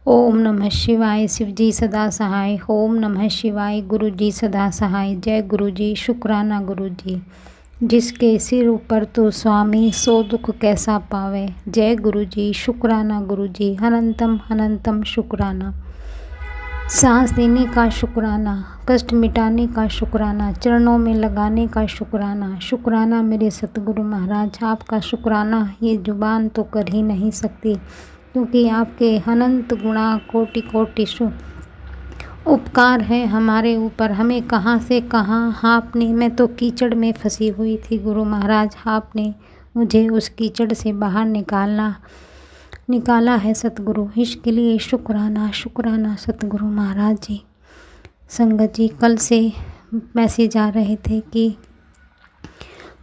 ओम नमः शिवाय। शिव जी सदा सहाय। ओम नमः शिवाय। गुरु जी सदा सहाय। जय गुरु जी। शुक्राना गुरु जी। जिसके सिर ऊपर तो स्वामी, सो दुख कैसा पावे। जय गुरु जी। शुक्राना गुरु जी। अनंतम अनंतम शुक्राना। सांस देने का शुक्राना, कष्ट मिटाने का शुक्राना, चरणों में लगाने का शुक्राना। शुक्राना मेरे सतगुरु महाराज। आपका शुक्राना ये जुबान तो कर ही नहीं सकती, क्योंकि आपके अनंत गुणा कोटि कोटि उपकार है हमारे ऊपर। हमें कहाँ से कहाँ आपने, मैं तो कीचड़ में फंसी हुई थी गुरु महाराज, आपने मुझे उस कीचड़ से बाहर निकाला है सतगुरु। इसके लिए शुक्राना शुक्राना सतगुरु महाराज जी। संगत जी, कल से मैसेज आ रहे थे कि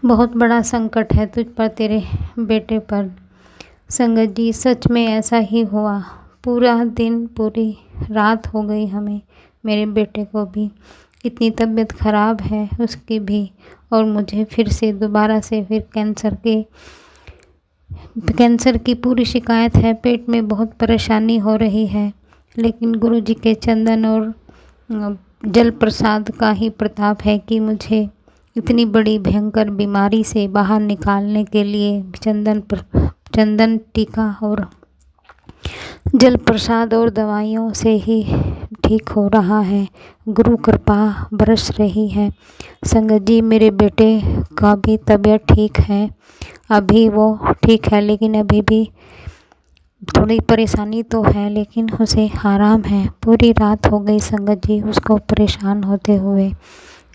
बहुत बड़ा संकट है तुझ पर, तेरे बेटे पर। संगत जी, सच में ऐसा ही हुआ। पूरा दिन पूरी रात हो गई हमें, मेरे बेटे को भी इतनी तबीयत ख़राब है उसकी भी, और मुझे फिर से दोबारा से फिर कैंसर की पूरी शिकायत है। पेट में बहुत परेशानी हो रही है, लेकिन गुरु जी के चंदन और जल प्रसाद का ही प्रताप है कि मुझे इतनी बड़ी भयंकर बीमारी से बाहर निकालने के लिए चंदन टीका और जल प्रसाद और दवाइयों से ही ठीक हो रहा है। गुरु कृपा बरस रही है। संगत जी, मेरे बेटे का भी तबीयत ठीक है, अभी वो ठीक है, लेकिन अभी भी थोड़ी परेशानी तो है, लेकिन उसे आराम है। पूरी रात हो गई संगत जी उसको परेशान होते हुए।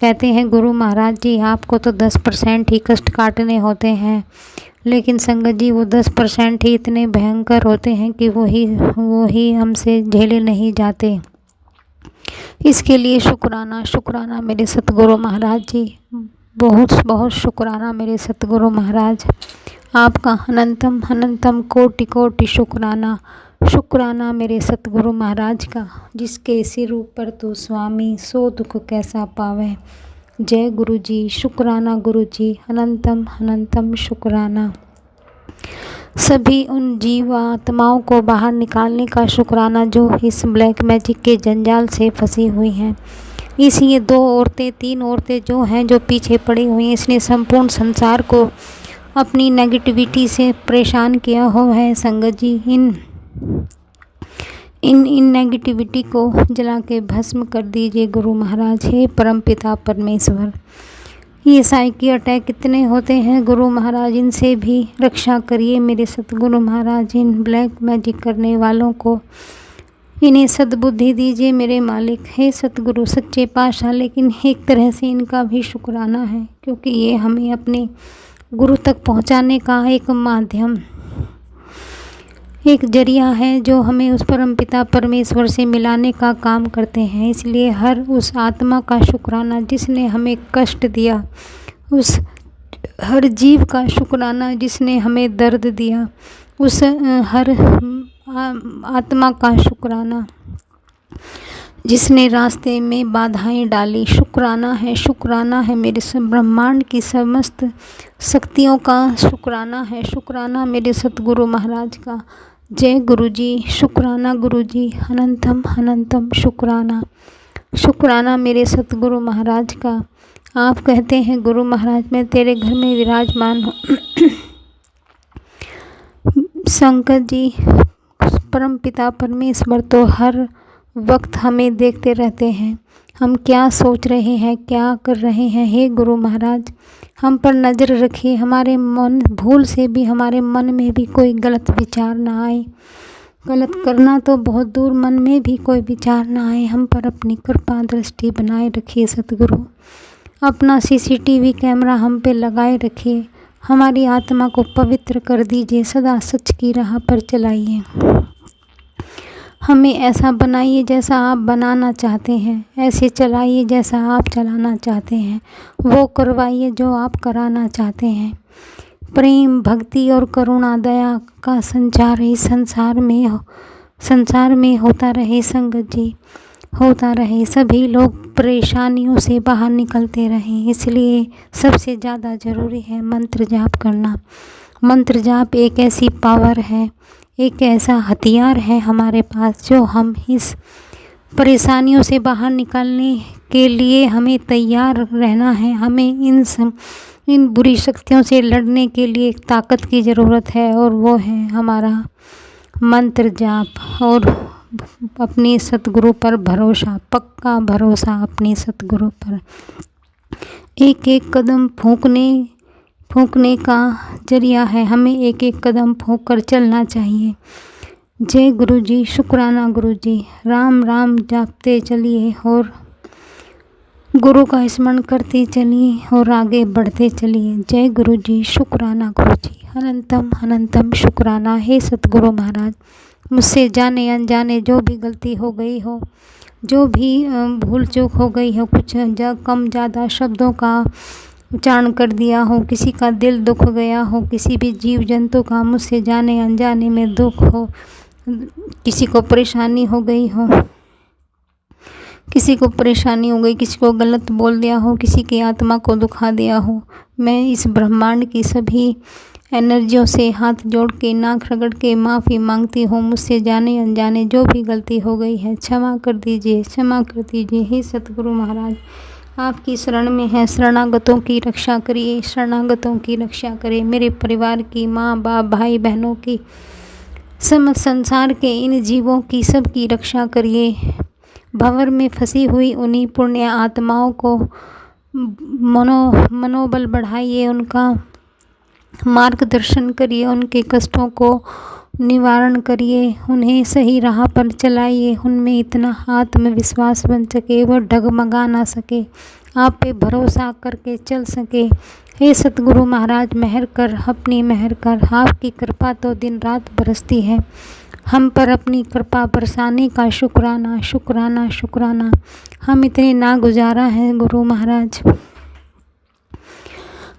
कहते हैं गुरु महाराज जी, आपको तो 10% ही कष्ट काटने होते हैं, लेकिन संगत जी वो 10% ही इतने भयंकर होते हैं कि वो ही हमसे झेले नहीं जाते। इसके लिए शुक्राना शुक्राना मेरे सतगुरु महाराज जी। बहुत बहुत शुक्राना मेरे सतगुरु महाराज। आपका अनंतम अनंतम कोटि कोटि शुक्राना। शुक्राना मेरे सतगुरु महाराज का, जिसके सिर ऊपर तो स्वामी, सो दुख कैसा पावे। जय गुरु जी। शुक्राना गुरु जी। अनंतम अनंतम शुक्राना। सभी उन जीवात्माओं को बाहर निकालने का शुक्राना जो इस ब्लैक मैजिक के जंजाल से फंसी हुई हैं। इस ये 3 औरतें जो हैं, जो पीछे पड़ी हुई हैं, इसने संपूर्ण संसार को अपनी नेगेटिविटी से परेशान किया हो है। संगत जी, इन नेगेटिविटी को जला के भस्म कर दीजिए गुरु महाराज। हे परमपिता परमेश्वर, ये साइकी अटैक कितने होते हैं गुरु महाराज, इनसे भी रक्षा करिए मेरे सतगुरु महाराज। इन ब्लैक मैजिक करने वालों को इन्हें सद्बुद्धि दीजिए मेरे मालिक। हे सतगुरु सच्चे पातशाह, लेकिन एक तरह से इनका भी शुक्राना है, क्योंकि ये हमें अपने गुरु तक पहुंचाने का एक माध्यम, एक जरिया है, जो हमें उस परमपिता परमेश्वर से मिलाने का काम करते हैं। इसलिए हर उस आत्मा का शुक्राना जिसने हमें कष्ट दिया, उस हर जीव का शुक्राना जिसने हमें दर्द दिया, उस हर आत्मा का शुक्राना जिसने रास्ते में बाधाएं डाली। शुक्राना है मेरे ब्रह्मांड की समस्त शक्तियों का शुक्राना है। शुक्राना मेरे सतगुरु महाराज का। जय गुरु जी। शुक्राना गुरु जी। अनंतम अनंतम शुक्राना। शुक्राना मेरे सतगुरु महाराज का। आप कहते हैं गुरु महाराज, मैं तेरे घर में विराजमान हूँ। शंकर जी, परम पिता परमेश्वर तो हर वक्त हमें देखते रहते हैं, हम क्या सोच रहे हैं, क्या कर रहे हैं। हे गुरु महाराज, हम पर नज़र रखिए। हमारे मन, भूल से भी हमारे मन में भी कोई गलत विचार ना आए। गलत करना तो बहुत दूर, मन में भी कोई विचार ना आए। हम पर अपनी कृपा दृष्टि बनाए रखिए सतगुरु। अपना CCTV कैमरा हम पे लगाए रखिए। हमारी आत्मा को पवित्र कर दीजिए। सदा सच की राह पर चलाइए। हमें ऐसा बनाइए जैसा आप बनाना चाहते हैं, ऐसे चलाइए जैसा आप चलाना चाहते हैं, वो करवाइए जो आप कराना चाहते हैं। प्रेम, भक्ति और करुणा, दया का संचार इस संसार में होता रहे संगत जी, होता रहे। सभी लोग परेशानियों से बाहर निकलते रहें। इसलिए सबसे ज़्यादा ज़रूरी है मंत्र जाप करना। मंत्र जाप एक ऐसी पावर है, एक ऐसा हथियार है हमारे पास जो हम इस परेशानियों से बाहर निकालने के लिए हमें तैयार रहना है। हमें इन बुरी शक्तियों से लड़ने के लिए एक ताकत की ज़रूरत है, और वो है हमारा मंत्र जाप और अपनी सतगुरु पर भरोसा, पक्का भरोसा अपनी सतगुरु पर। एक एक कदम फूंकने का जरिया है, हमें एक एक कदम फूंक कर चलना चाहिए। जय गुरु जी, शुक्राना गुरु जी। राम राम जापते चलिए और गुरु का स्मरण करते चलिए और आगे बढ़ते चलिए। जय गुरु जी, शुक्राना गुरु जी। अनंतम अनंतम शुक्राना। हे सतगुरु महाराज, मुझसे जाने अनजाने जो भी गलती हो गई हो, जो भी भूल चूक हो गई हो, कुछ कम ज़्यादा शब्दों का उच्चारण कर दिया हो, किसी का दिल दुख गया हो, किसी भी जीव जंतु का मुझसे जाने अनजाने में दुख हो, किसी को परेशानी हो गई हो, किसी को गलत बोल दिया हो, किसी की आत्मा को दुखा दिया हो, मैं इस ब्रह्मांड की सभी एनर्जियों से हाथ जोड़ के नाक रगड़ के माफ़ी मांगती हूँ। मुझसे जाने अनजाने जो भी गलती हो गई है क्षमा कर दीजिए, क्षमा कर दीजिए। हे सतगुरु महाराज, आपकी शरण में है, शरणागतों की रक्षा करिए, शरणागतों की रक्षा करें। मेरे परिवार की, माँ बाप भाई बहनों की, समस्त संसार के इन जीवों की सबकी रक्षा करिए। भंवर में फंसी हुई उन्हीं पुण्य आत्माओं को मनोबल बढ़ाइए, उनका मार्गदर्शन करिए, उनके कष्टों को निवारण करिए, उन्हें सही राह पर चलाइए, उनमें इतना आत्मविश्वास बन सके वह डगमगा ना सके, आप पे भरोसा करके चल सके। हे सतगुरु महाराज, मेहर कर, अपनी मेहर कर। आपकी कृपा तो दिन रात बरसती है, हम पर अपनी कृपा बरसाने का शुक्राना, शुक्राना, शुक्राना। हम इतने नागुजारा हैं गुरु महाराज,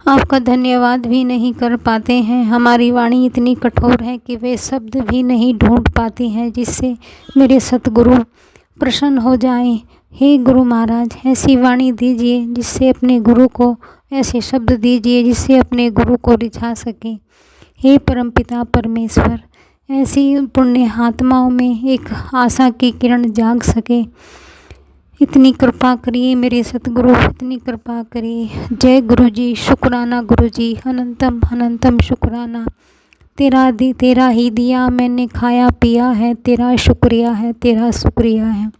आपका धन्यवाद भी नहीं कर पाते हैं। हमारी वाणी इतनी कठोर है कि वे शब्द भी नहीं ढूंढ पाती हैं जिससे मेरे सतगुरु प्रसन्न हो जाएं। हे गुरु महाराज, ऐसी वाणी दीजिए जिससे अपने गुरु को, ऐसे शब्द दीजिए जिससे अपने गुरु को रिझा सके। हे परमपिता परमेश्वर, ऐसी पुण्य आत्माओं में एक आशा की किरण जाग सके, इतनी कृपा करिए मेरे सतगुरु, इतनी कृपा करिए। जय गुरु जी, शुक्राना गुरु जी। अनंतम अनंतम शुक्राना। तेरा ही दिया मैंने खाया पिया है, तेरा शुक्रिया है, तेरा शुक्रिया है।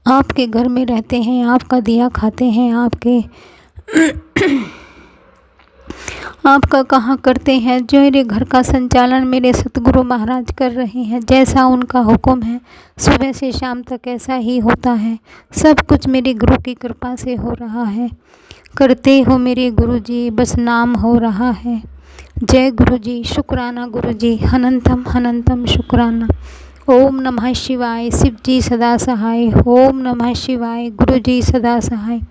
आपके घर में रहते हैं, आपका दिया खाते हैं, आपका कहाँ करते हैं। जो मेरे घर का संचालन मेरे सतगुरु महाराज कर रहे हैं, जैसा उनका हुक्म है सुबह से शाम तक ऐसा ही होता है। सब कुछ मेरे गुरु की कृपा से हो रहा है। करते हो मेरे गुरु जी, बस नाम हो रहा है। जय गुरु जी, शुक्राना गुरु जी। अनंतम अनंतम शुक्राना। ओम नमः शिवाय। शिव जी सदा सहाय। ओम नमः शिवाय। गुरु जी सदा सहाय।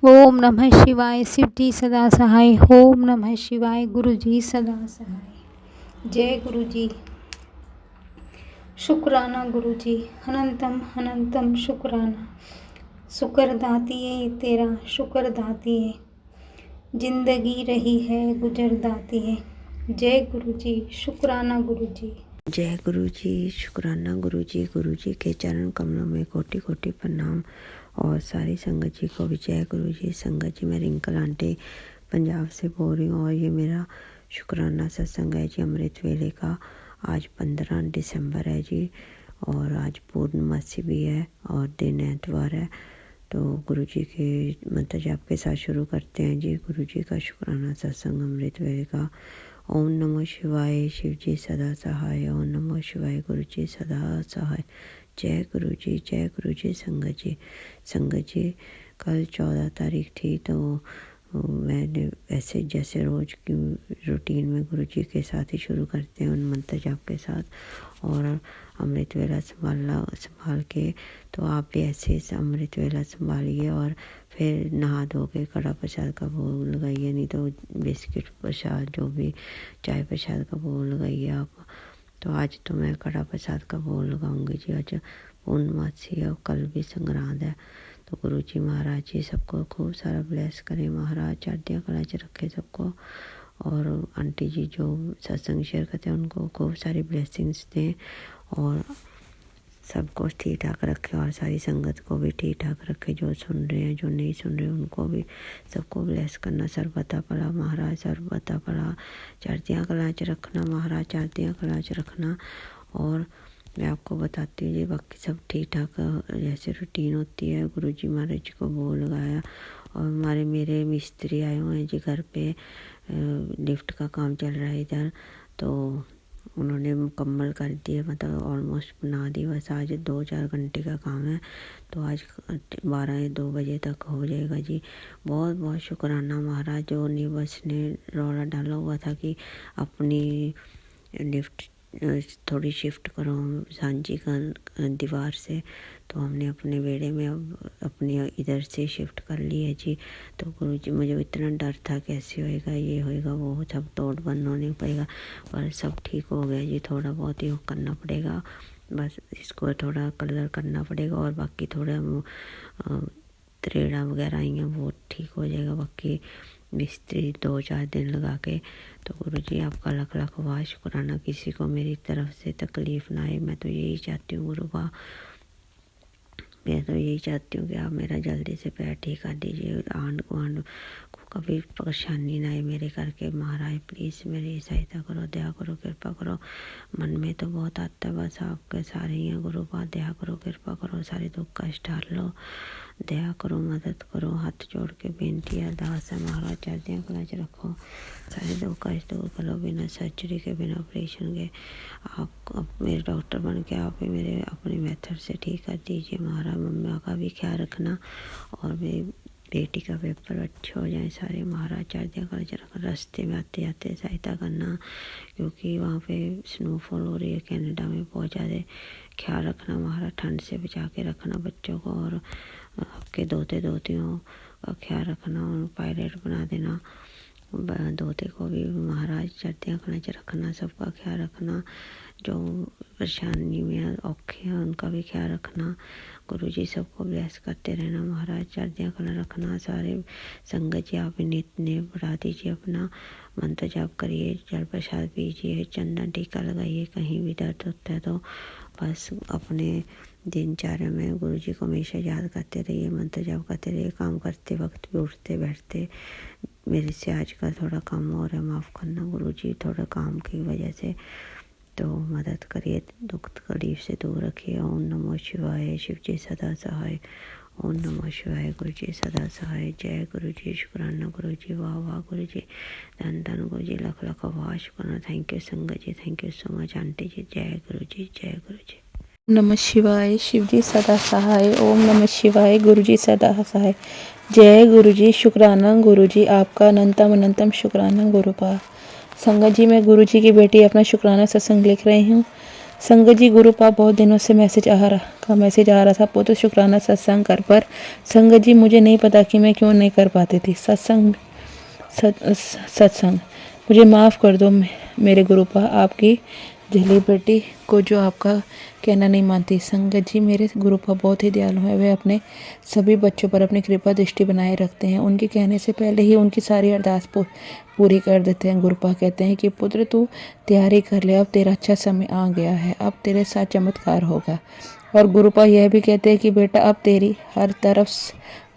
ओम नमः शिवाय। शिव जी सदा सहाय। ओम नमः शिवाय। गुरु जी सदा सहाय। जय गुरु जी, शुक्राना गुरु जी। अनंतम अनंतम शुक्राना। शुक्र दातिए तेरा, शुक्र दातिए, जिंदगी रही है गुजर दातिए। जय गुरु जी, शुक्राना गुरु जी। जय गुरु जी, शुक्राना गुरु जी। गुरु जी के चरण कमलों में कोटि कोटि प्रणाम, और सारी संगत जी को भी जय गुरु जी। संगत जी, मैं रिंकल आंटी पंजाब से बोल रही हूँ, और ये मेरा शुक्राना सत्संग है जी, अमृत वेले का। आज 15 दिसंबर है जी, और आज पूर्णमासी भी है और दिन एतवार है। तो गुरु जी के मंत्र जाप के साथ शुरू करते हैं जी। गुरु जी का शुक्राना सत्संग अमृत वेले का। ओम नमो शिवाय। शिव जी सदा सहाय। ओम नमो शिवाय। गुरु जी सदा सहाय। जय गुरु जी, जय गुरु जी। संगत जी कल 14 तारीख थी, तो मैंने वैसे जैसे रोज़ की रूटीन में गुरु जी के साथ ही शुरू करते हैं उन मंत्र जाप के साथ, और अमृत वेला संभाल के, तो आप भी ऐसे अमृत वेला संभालिए, और फिर नहा धो के कड़ा प्रसाद का भोग लगाइए, नहीं तो बिस्किट प्रसाद, जो भी चाय प्रसाद का भोग लगाइए आप। तो आज तो मैं कड़ा प्रसाद का भोग लगाऊंगी जी। आज पूर्णमासी है और कल भी संग्रांद है। तो गुरु जी महाराज जी सबको खूब सारा ब्लेस करें, महाराज चढ़दियाँ कला च रखे सबको, और आंटी जी जो सत्संग शेयर करते हैं उनको खूब सारी ब्लेसिंग्स दें और सबको ठीक ठाक रखे और सारी संगत को भी ठीक ठाक रखे, जो सुन रहे हैं जो नहीं सुन रहे उनको भी सबको ब्लेस करना। सर्वबता भला महाराज सर्वबता भला, चढ़तियाँ कला च रखना महाराज, चढ़तियाँ कला च रखना। और मैं आपको बताती हूँ जी बाकी सब ठीक ठाक जैसे रूटीन होती है। गुरुजी महाराज जी को भोग लगाया और मेरे मिस्त्री आए हुए हैं जी घर पे, लिफ्ट का काम चल रहा है इधर, तो उन्होंने मुकम्मल कर दिया, मतलब ऑलमोस्ट बना दी। बस आज 2-4 घंटे का काम है, तो आज 12 या 2 बजे तक हो जाएगा जी। बहुत बहुत शुक्राना महाराज। जो बस ने रौला डाला हुआ था कि अपनी लिफ्ट थोड़ी शिफ्ट करो सांझी का दीवार से, तो हमने अपने बेड़े में अब अपनी इधर से शिफ्ट कर ली है जी। तो गुरुजी मुझे इतना डर था कैसे होएगा, ये होएगा वो सब तोड़ बंद होने पड़ेगा, पर सब ठीक हो गया जी। थोड़ा बहुत ही करना पड़ेगा, बस इसको थोड़ा कलर करना पड़ेगा और बाकी थोड़ा त्रेड़ा वगैरह आई हैं वो ठीक हो जाएगा। बाकी मिस्त्री 2-4 दिन लगा के। तो गुरुजी आपका लाख लाख वाह शुक्राना, किसी को मेरी तरफ से तकलीफ़ ना आए। मैं तो यही चाहती हूँ गुरुबा, मैं तो यही चाहती हूँ कि आप मेरा जल्दी से पैर ठीक कर दीजिए, आंढ गुआंढ को कभी परेशानी ना आए मेरे करके। महाराज प्लीज़ मेरी सहायता करो, दया करो, कृपा करो। मन में तो बहुत आता है, बस आपके सारे ही हैं गुरुबा, दया करो, कृपा करो, सारे दुख कष्ट हर लो, दया करो, मदद करो। हाथ जोड़ के बेनती अरदास है महाराज, चढ़तियाँ कला च रखो, सारे दुख कष्ट दूर करो, बिना सर्जरी के बिना ऑपरेशन के। आप मेरे डॉक्टर बन के आप ही मेरे अपने मेथड से ठीक कर दीजिए महाराज। मम्मा का भी ख्याल रखना और मेरी बेटी का पेपर अच्छे हो जाए सारे महाराज। चढ़तियाँ कला च रखना, रास्ते में आते जाते सहायता करना, क्योंकि वहाँ पे स्नोफॉल हो रही है कनाडा में बहुत ज़्यादा। ख्याल रखना महाराज, ठंड से बचा के रखना बच्चों को, और आपके दोते दोतियों का ख्याल रखना, और पायलट बना देना दोते को भी महाराज। चढ़तियाँ कला च रखना, सबका ख्याल रखना, जो परेशानी में औखे हैं उनका भी ख्याल रखना। गुरुजी सबको ब्लेस करते रहना महाराज, चढ़तियाँ कला रखना। सारे संगत जी आप नित्य बढ़ा दीजिए, अपना मंत्र जाप करिए, जल प्रसाद पीजिए, चंदन टीका लगाइए। कहीं भी दर्द होता है तो बस अपने दिनचर्या में गुरुजी को हमेशा याद करते रहिए, मंत्र जाप करते रहिए, काम करते वक्त भी, उठते बैठते। मेरे से आजकल थोड़ा कम हो रहा है, माफ़ करना गुरुजी, थोड़ा काम की वजह से, तो मदद करिए, दुख तकलीफ से दूर रखिए। ओम नमो शिवाय, शिव जी सदा सहाय। ओम नमो शिवाय, गुरु जी सदा सहाय। जय गुरु जी, शुक्राना गुरु जी, वाह वाह गुरु जी, धन धन गुरु जी, लख लख वाह शुक्राना। थैंक यू संगत जी, thank you so much aunty जी। जय गुरु जी, जय गुरु जी। नमः शिवाय, शिव जी सदा सहाय। ओम नमः शिवाय, गुरु जी सदा सहाय। जय गुरु जी, शुक्राना गुरु जी, आपका अनंतम अनंतम शुक्राना गुरुपा। संगत जी, मैं गुरु जी की बेटी अपना शुक्राना सत्संग लिख रही हूँ। संगत जी, गुरुपा बहुत दिनों से मैसेज आ रहा था, पुत्र शुक्राना सत्संग कर पर। संगत जी, मुझे नहीं पता कि मैं क्यों नहीं कर पाती थी सत्संग। मुझे माफ़ कर दो मेरे गुरुपा, आपकी झली बेटी को जो आपका कहना नहीं मानती। संगत जी, मेरे गुरुपा बहुत ही दयालु है, वे अपने सभी बच्चों पर अपनी कृपा दृष्टि बनाए रखते हैं। उनके कहने से पहले ही उनकी सारी अरदास पूरी कर देते हैं। गुरुपा कहते हैं कि पुत्र तू तैयारी कर ले, अब तेरा अच्छा समय आ गया है, अब तेरे साथ चमत्कार होगा। और गुरुपा यह भी कहते हैं कि बेटा अब तेरी हर तरफ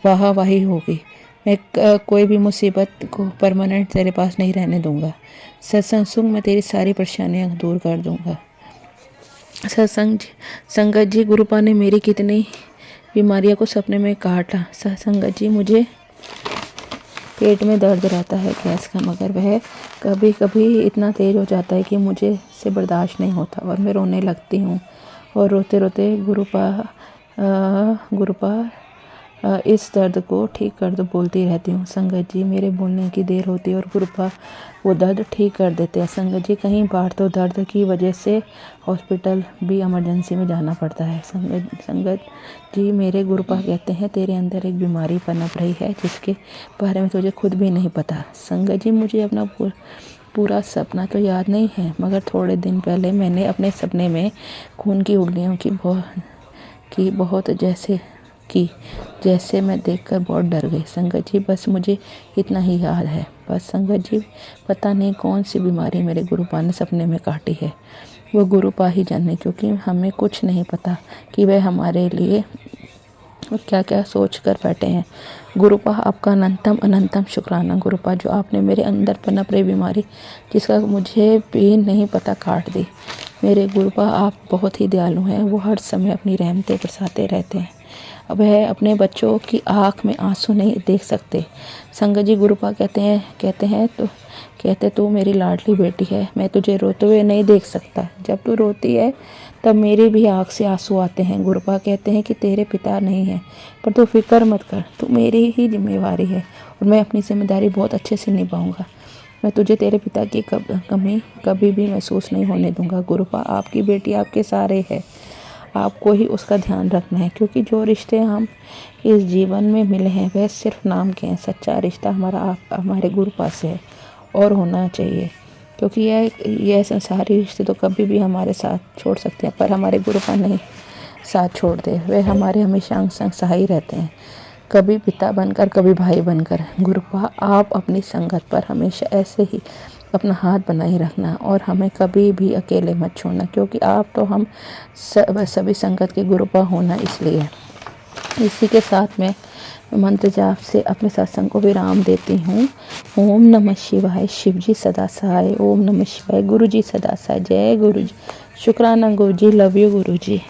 वाहवाही होगी, मैं कोई भी मुसीबत को परमानेंट तेरे पास नहीं रहने दूंगा। सत्संग सुन, मैं तेरी सारी परेशानियां दूर कर दूंगा। संगत जी, गुरुपा ने मेरी कितनी बीमारियों को सपने में काटा। संगत जी, मुझे पेट में दर्द रहता है गैस का, मगर वह कभी कभी इतना तेज हो जाता है कि मुझे से बर्दाश्त नहीं होता और मैं रोने लगती हूँ। और रोते रोते गुरुपा इस दर्द को ठीक कर दो बोलती रहती हूँ। संगत जी, मेरे बोलने की देर होती है और गुरुपा वो दर्द ठीक कर देते हैं। संगत जी, कहीं बार तो दर्द की वजह से हॉस्पिटल भी इमरजेंसी में जाना पड़ता है। संगत जी, मेरे गुरुपा कहते हैं तेरे अंदर एक बीमारी पनप रही है जिसके बारे में तुझे खुद भी नहीं पता। संगत जी, मुझे अपना पूरा सपना तो याद नहीं है, मगर थोड़े दिन पहले मैंने अपने सपने में खून की उंगलियों की बहुत जैसे की, जैसे मैं देखकर बहुत डर गई। संगत जी बस मुझे इतना ही याद है। बस संगत जी पता नहीं कौन सी बीमारी मेरे गुरुपा ने सपने में काटी है, वो गुरुपा ही जाने, क्योंकि हमें कुछ नहीं पता कि वह हमारे लिए क्या क्या सोच कर बैठे हैं। गुरुपा आपका अनंतम अनंतम शुक्राना गुरुपा, जो आपने मेरे अंदर पनप रही बीमारी जिसका मुझे भी नहीं पता काट दी। मेरे गुरुपा आप बहुत ही दयालु हैं, वो हर समय अपनी रहमतें बरसाते रहते हैं। अब वह अपने बच्चों की आँख में आंसू नहीं देख सकते। संगत जी गुरुपा कहते तू मेरी लाडली बेटी है, मैं तुझे रोते हुए नहीं देख सकता। जब तू रोती है तब मेरी भी आँख से आंसू आते हैं। गुरुपा कहते हैं कि तेरे पिता नहीं है, पर तू फिक्र मत कर, तू मेरी ही जिम्मेवारी है और मैं अपनी जिम्मेदारी बहुत अच्छे से निभाऊंगा। मैं तुझे तेरे पिता की कमी कभी भी महसूस नहीं होने दूंगा। गुरुपा आपकी बेटी आपके सहारे है, आपको ही उसका ध्यान रखना है, क्योंकि जो रिश्ते हम इस जीवन में मिले हैं वह सिर्फ नाम के हैं। सच्चा रिश्ता हमारे गुरुपा से है और होना चाहिए, क्योंकि यह संसारी रिश्ते तो कभी भी हमारे साथ छोड़ सकते हैं, पर हमारे गुरुपा नहीं साथ छोड़ते। वे हमारे हमेशा अंग संग सहाय रहते हैं, कभी पिता बनकर कभी भाई बनकर। गुरुपा आप अपनी संगत पर हमेशा ऐसे ही अपना हाथ बनाए रखना और हमें कभी भी अकेले मत छोड़ना, क्योंकि आप तो हम सभी संगत के गुरुपा होना इसलिए। इसी के साथ मैं मंत्र जाप से अपने सत्संग को विराम देती हूँ। ओम नमः शिवाय, शिव जी सदा सहाय। ओम नमः शिवाय, गुरु जी सदा सहाय। जय गुरु जी। शुक्राना गुरु जी, लव यू गुरु जी।